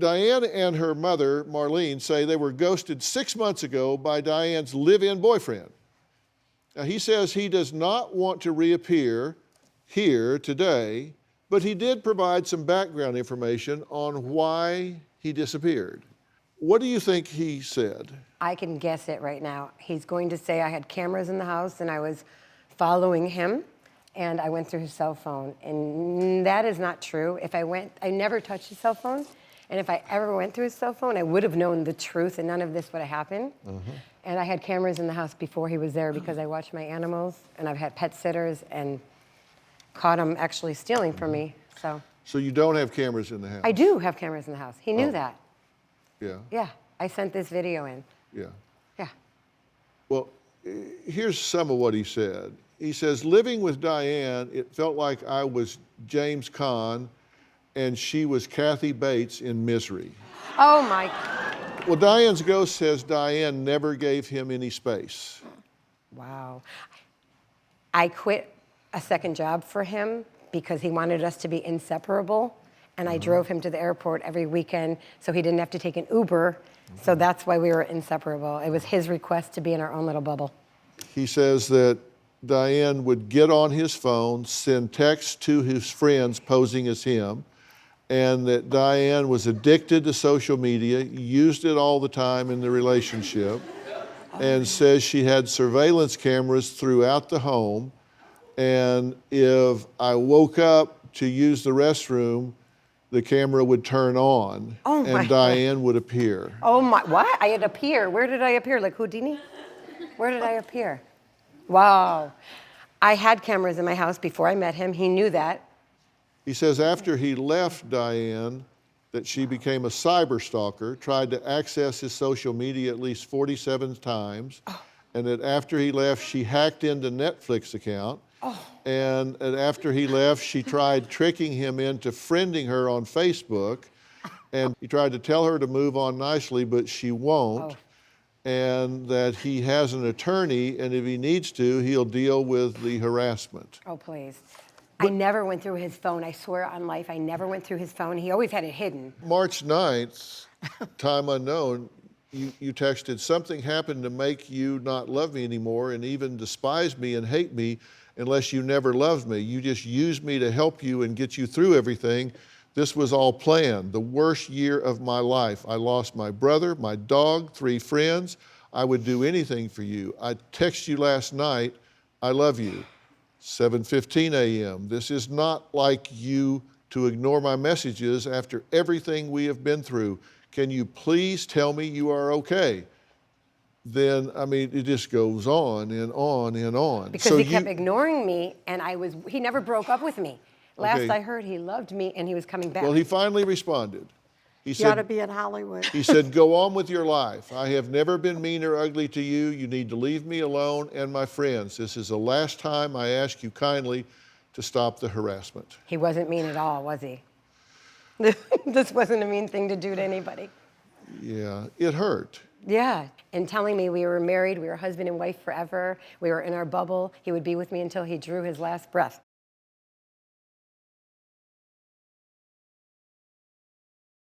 Diane and her mother, Marlene, say they were ghosted 6 months ago by Diane's live-in boyfriend. Now, he says he does not want to reappear here today, but he did provide some background information on why he disappeared. What do you think he said? I can guess it right now. He's going to say I had cameras in the house and I was following him and I went through his cell phone. And that is not true. I never touched his cell phone. And if I ever went through his cell phone, I would have known the truth and none of this would have happened. And I had cameras in the house before he was there because I watched my animals and I've had pet sitters and caught him actually stealing from me, so. So you don't have cameras in the house? I do have cameras in the house. He knew that. Yeah. Yeah, I sent this video in. Yeah. Yeah. Well, here's some of what he said. He says, living with Diane, it felt like I was James Corden and she was Kathy Bates in Misery. Oh my. Well, Diane's ghost says Diane never gave him any space. Wow. I quit a second job for him because he wanted us to be inseparable. And I drove him to the airport every weekend so he didn't have to take an Uber. So that's why we were inseparable. It was his request to be in our own little bubble. He says that Diane would get on his phone, send texts to his friends posing as him, and that Diane was addicted to social media, used it all the time in the relationship, and says she had surveillance cameras throughout the home, and if I woke up to use the restroom, the camera would turn on and Diane would appear. Oh my, what? I had appear. Where did I appear? Like Houdini? Where did I appear? Wow. I had cameras in my house before I met him. He knew that. He says after he left Diane, that she became a cyber stalker, tried to access his social media at least 47 times, and that after he left, she hacked into Netflix account, and after he left, she tried tricking him into friending her on Facebook, and he tried to tell her to move on nicely, but she won't, and that he has an attorney, and if he needs to, he'll deal with the harassment. Oh, please. I never went through his phone. I swear on life, I never went through his phone. He always had it hidden. March 9th, time unknown, you texted, something happened to make you not love me anymore and even despise me and hate me unless you never loved me. You just used me to help you and get you through everything. This was all planned. The worst year of my life. I lost my brother, my dog, 3 friends. I would do anything for you. I texted you last night, I love you. 7:15 a.m. This is not like you to ignore my messages after everything we have been through. Can you please tell me you are okay? Then, I mean, it just goes on and on and on. Because he kept ignoring me, and he never broke up with me. Last I heard, he loved me, and he was coming back. Well, he finally responded. He You ought to be in Hollywood. He said, go on with your life. I have never been mean or ugly to you. You need to leave me alone and my friends. This is the last time I ask you kindly to stop the harassment. He wasn't mean at all, was he? This wasn't a mean thing to do to anybody. Yeah, it hurt. Yeah, and telling me we were married, we were husband and wife forever, we were in our bubble, he would be with me until he drew his last breath.